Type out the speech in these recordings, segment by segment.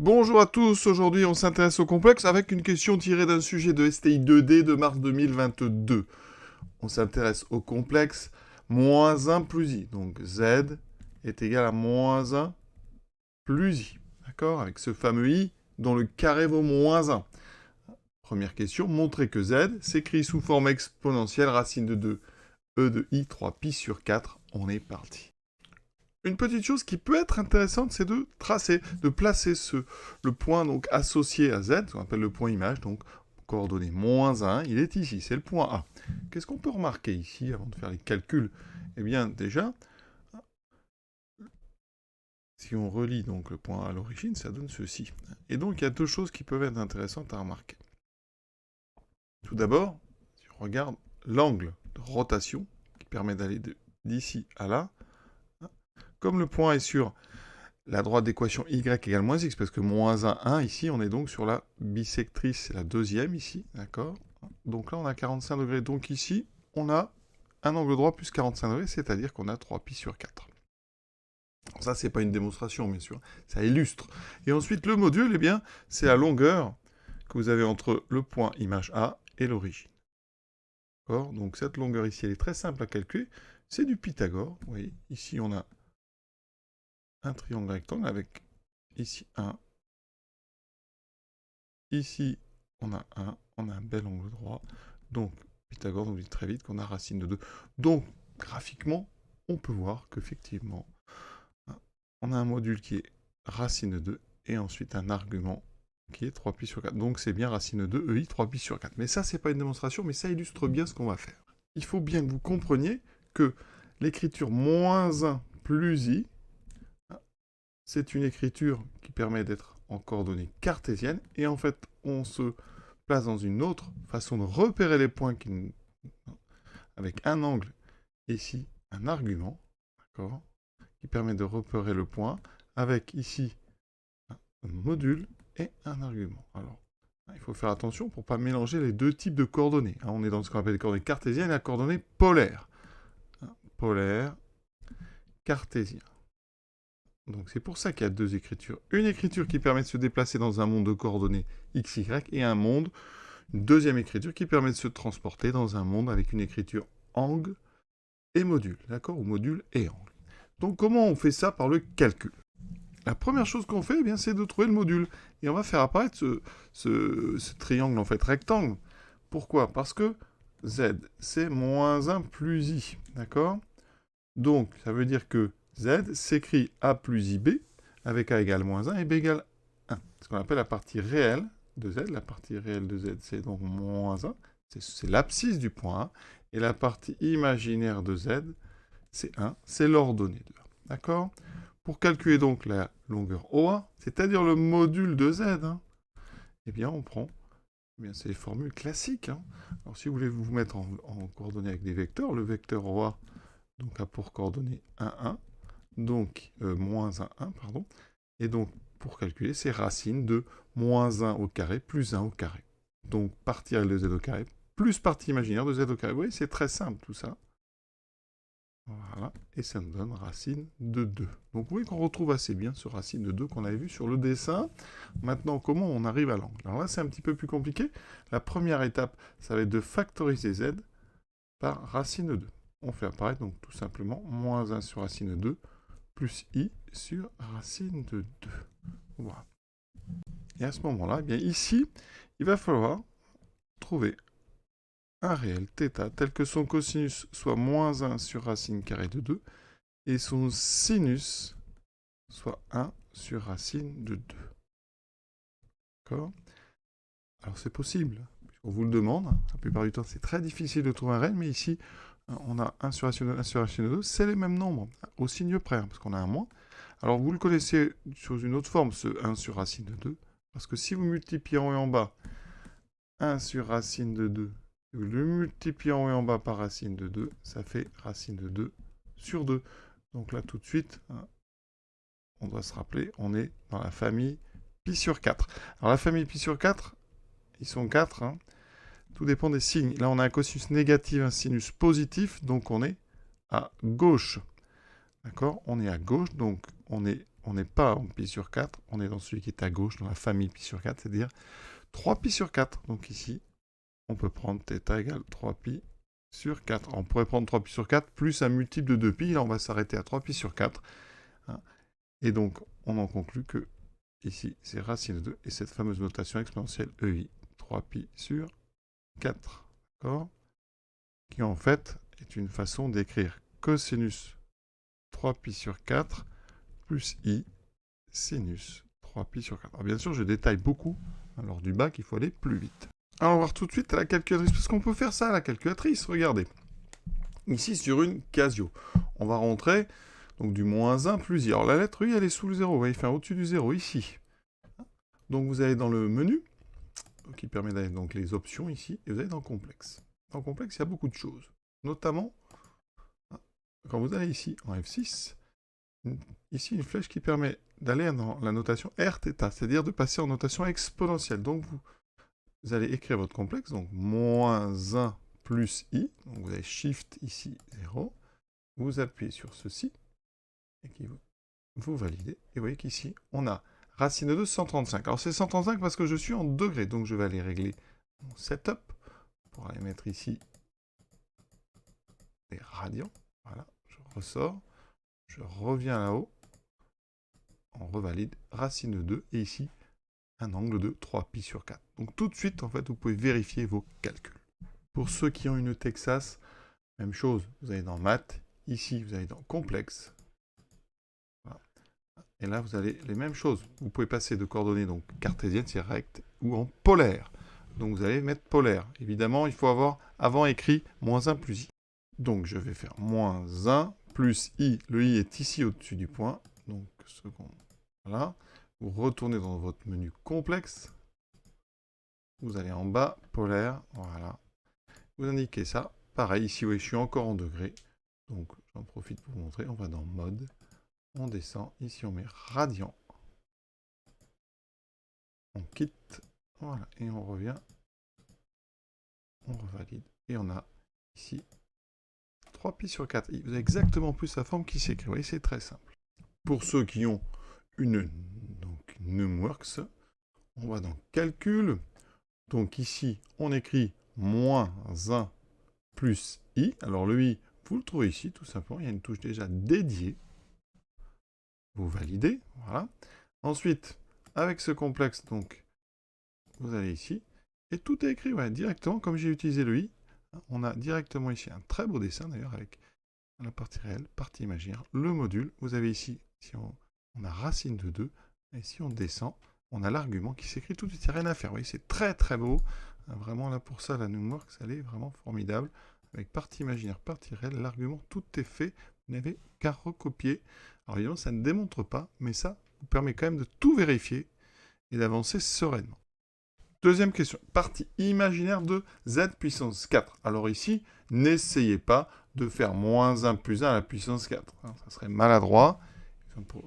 Bonjour à tous, aujourd'hui on s'intéresse au complexe avec une question tirée d'un sujet de STI 2D de mars 2022. On s'intéresse au complexe moins 1 plus i, donc z est égal à moins 1 plus i, d'accord? Avec ce fameux i dont le carré vaut moins 1. Première question, montrer que z s'écrit sous forme exponentielle racine de 2 e de i 3 pi sur 4, on est parti. Une petite chose qui peut être intéressante, c'est de tracer, de placer le point donc associé à z, ce qu'on appelle le point image, donc coordonnée moins 1, il est ici, c'est le point A. Qu'est-ce qu'on peut remarquer ici avant de faire les calculs? Eh bien déjà, si on relie donc le point A à l'origine, ça donne ceci. Et donc il y a deux choses qui peuvent être intéressantes à remarquer. Tout d'abord, si on regarde l'angle de rotation qui permet d'aller d'ici à là, comme le point est sur la droite d'équation y égale moins x, parce que moins 1, 1, ici, on est donc sur la bisectrice, c'est la deuxième ici, d'accord? Donc là, on a 45 degrés. Donc ici, on a un angle droit plus 45 degrés, c'est-à-dire qu'on a 3pi sur 4. Alors ça, c'est pas une démonstration, bien sûr, ça illustre. Et ensuite, le module, eh bien, c'est la longueur que vous avez entre le point image A et l'origine. D'accord? Donc cette longueur ici, elle est très simple à calculer, c'est du Pythagore. Vous voyez, ici, on a un triangle rectangle avec ici un. Ici, on a un bel angle droit. Donc, Pythagore nous dit très vite qu'on a racine de 2. Donc, graphiquement, on peut voir qu'effectivement, on a un module qui est racine de 2 et ensuite un argument qui est 3pi sur 4. Donc, c'est bien racine de 2, EI, 3pi sur 4. Mais ça, c'est pas une démonstration, mais ça illustre bien ce qu'on va faire. Il faut bien que vous compreniez que l'écriture moins 1 plus i, c'est une écriture qui permet d'être en coordonnées cartésiennes, et en fait, on se place dans une autre façon de repérer les points avec un angle, ici, un argument, d'accord, qui permet de repérer le point, avec ici un module et un argument. Alors, il faut faire attention pour ne pas mélanger les deux types de coordonnées. On est dans ce qu'on appelle les coordonnées cartésiennes et la coordonnée polaire. Polaire, cartésien. Donc c'est pour ça qu'il y a deux écritures. Une écriture qui permet de se déplacer dans un monde de coordonnées x, y, et une deuxième écriture qui permet de se transporter dans un monde avec une écriture angle et module, d'accord? Ou module et angle. Donc comment on fait ça par le calcul? La première chose qu'on fait, eh bien, c'est de trouver le module. Et on va faire apparaître ce triangle en fait rectangle. Pourquoi? Parce que z, c'est moins 1 plus i, d'accord? Donc ça veut dire que z s'écrit a plus ib, avec a égale moins 1 et b égale 1. Ce qu'on appelle la partie réelle de z. La partie réelle de z, c'est donc moins 1. C'est l'abscisse du point A. Et la partie imaginaire de z, c'est 1. C'est l'ordonnée de 1. D'accord? Pour calculer donc la longueur OA, c'est-à-dire le module de z, eh bien on prend, c'est les formules classiques. Alors si vous voulez vous mettre en coordonnées avec des vecteurs, le vecteur OA donc a pour coordonnées 1, 1, donc moins 1, 1, pardon. Et donc, pour calculer, c'est racine de moins 1 au carré plus 1 au carré. Donc, partie réelle de z au carré plus partie imaginaire de z au carré. Vous voyez, c'est très simple tout ça. Voilà, et ça nous donne racine de 2. Donc, vous voyez qu'on retrouve assez bien ce racine de 2 qu'on avait vu sur le dessin. Maintenant, comment on arrive à l'angle? Alors là, c'est un petit peu plus compliqué. La première étape, ça va être de factoriser z par racine de 2. On fait apparaître donc tout simplement moins 1 sur racine de 2 plus i sur racine de 2. Voilà. Et à ce moment-là, eh bien ici, il va falloir trouver un réel θ tel que son cosinus soit moins 1 sur racine carrée de 2 et son sinus soit 1 sur racine de 2. D'accord? Alors c'est possible, on vous le demande. La plupart du temps, c'est très difficile de trouver un réel, mais ici, on a 1 sur racine de 1 sur racine de 2, c'est les mêmes nombres, au signe près, parce qu'on a un moins. Alors vous le connaissez sous une autre forme, ce 1 sur racine de 2, parce que si vous multipliez en haut et en bas 1 sur racine de 2, et vous le multipliez en haut et en bas par racine de 2, ça fait racine de 2 sur 2. Donc là, tout de suite, on doit se rappeler, on est dans la famille pi sur 4. Alors la famille pi sur 4, ils sont 4, tout dépend des signes. Là, on a un cosinus négatif, un sinus positif, donc on est à gauche. D'accord? On est à gauche, donc on est on n'est pas en pi sur 4, on est dans celui qui est à gauche, dans la famille pi sur 4, c'est-à-dire 3 pi sur 4. Donc ici, on peut prendre θ égale 3 pi sur 4. On pourrait prendre 3 pi sur 4 plus un multiple de 2 pi. Là, on va s'arrêter à 3 pi sur 4. Hein. Et donc, on en conclut que ici, c'est racine de 2. Et cette fameuse notation exponentielle EI, 3 pi sur 4. D'accord ? Qui en fait est une façon d'écrire cosinus 3 pi sur 4 plus i sinus 3 pi sur 4. Alors bien sûr, je détaille beaucoup. Lors du bac, il faut aller plus vite. Alors, on va voir tout de suite à la calculatrice, parce qu'on peut faire ça à la calculatrice. Regardez. Ici, sur une Casio, on va rentrer donc du moins 1 plus i. Alors, la lettre i, elle est sous le 0. Vous voyez, enfin, au-dessus du 0, ici. Donc, vous allez dans le menu, qui permet d'aller donc les options ici, et vous allez dans complexe. Dans complexe, il y a beaucoup de choses. Notamment, quand vous allez ici, en F6, ici, une flèche qui permet d'aller dans la notation Rθ, c'est-à-dire de passer en notation exponentielle. Donc, vous allez écrire votre complexe, donc moins 1 plus i, donc vous avez Shift ici 0, vous appuyez sur ceci, et qui vous validez, et vous voyez qu'ici, on a racine de 2, 135. Alors c'est 135 parce que je suis en degrés, donc je vais aller régler mon setup, pour aller mettre ici les radians, voilà, je ressors, je reviens là-haut, on revalide, racine de 2, et ici, un angle de 3 pi sur 4. Donc tout de suite, en fait, vous pouvez vérifier vos calculs. Pour ceux qui ont une Texas, même chose, vous allez dans maths, ici vous allez dans complexe. Voilà. Et là, vous avez les mêmes choses. Vous pouvez passer de coordonnées donc cartésiennes, c'est recte, ou en polaire. Donc vous allez mettre polaire. Évidemment, il faut avoir avant écrit moins 1 plus i. Donc je vais faire moins 1 plus i. Le i est ici au-dessus du point. Donc second. Voilà. Vous retournez dans votre menu complexe. Vous allez en bas, polaire. Voilà. Vous indiquez ça. Pareil, ici, oui, je suis encore en degrés. Donc, j'en profite pour vous montrer. On va dans mode. On descend. Ici, on met radian. On quitte. Voilà. Et on revient. On revalide. Et on a ici 3 pi sur 4. Vous avez exactement plus la forme qui s'écrit. Vous voyez, c'est très simple. Pour ceux qui ont une Numworks, on va dans calcul. Donc ici, on écrit moins 1 plus i. Alors le i, vous le trouvez ici, tout simplement. Il y a une touche déjà dédiée. Vous validez, voilà. Ensuite, avec ce complexe, donc, vous allez ici. Et tout est écrit, ouais, directement, comme j'ai utilisé le i. On a directement ici un très beau dessin, d'ailleurs, avec la partie réelle, partie imaginaire, le module. Vous avez ici, si on a racine de 2. Et si on descend, on a l'argument qui s'écrit tout de suite. Il n'y a rien à faire. Vous voyez, c'est très très beau. Vraiment, là, pour ça, la Numworks, elle est vraiment formidable. Avec partie imaginaire, partie réelle, l'argument, tout est fait. Vous n'avez qu'à recopier. Alors évidemment, ça ne démontre pas, mais ça vous permet quand même de tout vérifier et d'avancer sereinement. Deuxième question, partie imaginaire de z puissance 4. Alors ici, n'essayez pas de faire moins 1 plus 1 à la puissance 4. Ça serait maladroit,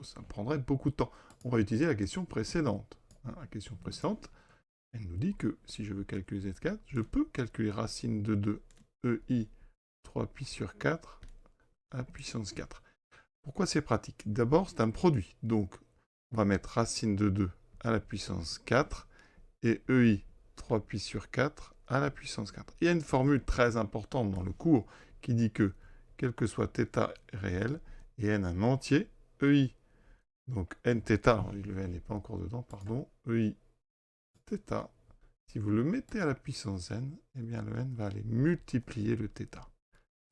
ça prendrait beaucoup de temps. On va utiliser la question précédente. La question précédente, elle nous dit que si je veux calculer z4, je peux calculer racine de 2 ei 3 pi sur 4 à la puissance 4. Pourquoi c'est pratique? D'abord, c'est un produit. Donc, on va mettre racine de 2 à la puissance 4 et ei 3 pi sur 4 à la puissance 4. Il y a une formule très importante dans le cours qui dit que, quel que soit θ réel, et n un entier, ei, donc nθ, alors le n n'est pas encore dedans, pardon, ei θ, si vous le mettez à la puissance n, eh bien le n va aller multiplier le θ.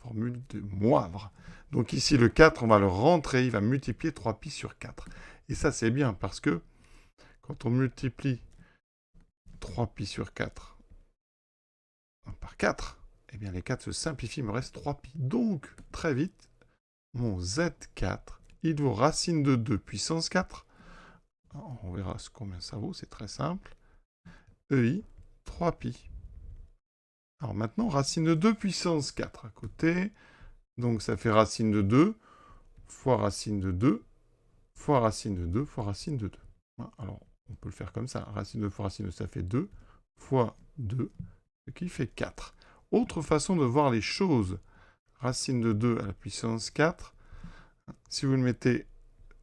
Formule de Moivre. Donc ici, le 4, on va le rentrer, il va multiplier 3 pi sur 4. Et ça, c'est bien, parce que quand on multiplie 3 pi sur 4 par 4, eh bien les 4 se simplifient, il me reste 3 pi. Donc, très vite, mon Z4, il vaut racine de 2 puissance 4. On verra combien ça vaut, c'est très simple. EI, 3 pi. Alors maintenant, racine de 2 puissance 4 à côté. Donc ça fait racine de 2 fois racine de 2 fois racine de 2 fois racine de 2. Alors, on peut le faire comme ça. Racine de 2 fois racine de 2, ça fait 2 fois 2, ce qui fait 4. Autre façon de voir les choses. Racine de 2 à la puissance 4. Si vous le mettez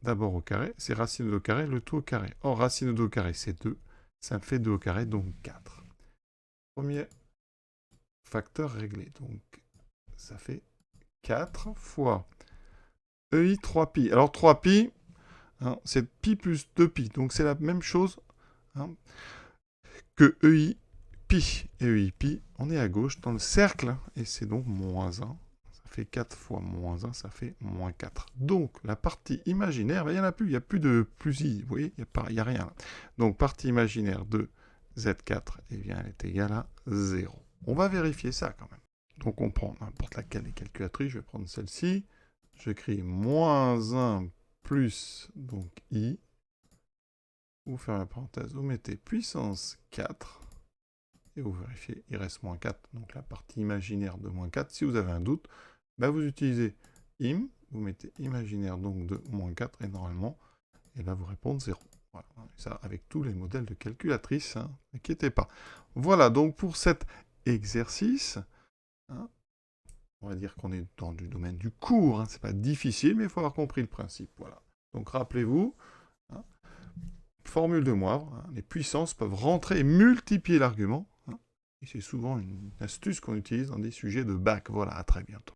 d'abord au carré, c'est racine de 2 au carré, le tout au carré. Or, racine de 2 au carré, c'est 2. Ça me fait 2 au carré, donc 4. Premier facteur réglé. Donc, ça fait 4 fois EI 3pi. Alors, 3pi, hein, c'est pi plus 2pi. Donc, c'est la même chose, hein, que EI pi. Et EI pi, on est à gauche dans le cercle, et c'est donc moins 1. Ça fait 4 fois moins 1, ça fait moins 4. Donc, la partie imaginaire, il n'y en a plus, il n'y a plus de plus i, vous voyez, il n'y a rien là. Donc, partie imaginaire de Z4, eh bien, elle est égale à 0. On va vérifier ça quand même. Donc, on prend n'importe laquelle des calculatrices, je vais prendre celle-ci. J'écris moins 1 plus, donc i. Vous fermez la parenthèse, vous mettez puissance 4. Et vous vérifiez, il reste moins 4, donc la partie imaginaire de moins 4. Si vous avez un doute, bah vous utilisez im, vous mettez imaginaire donc de moins 4, et normalement, il va vous répondre 0. Voilà, ça avec tous les modèles de calculatrice, hein, n'inquiétez pas. Voilà, donc pour cet exercice, hein, on va dire qu'on est dans du domaine du cours, hein, c'est pas difficile, mais il faut avoir compris le principe. Voilà. Donc rappelez-vous, hein, formule de Moivre, hein, les puissances peuvent rentrer et multiplier l'argument. Et c'est souvent une astuce qu'on utilise dans des sujets de bac. Voilà, à très bientôt.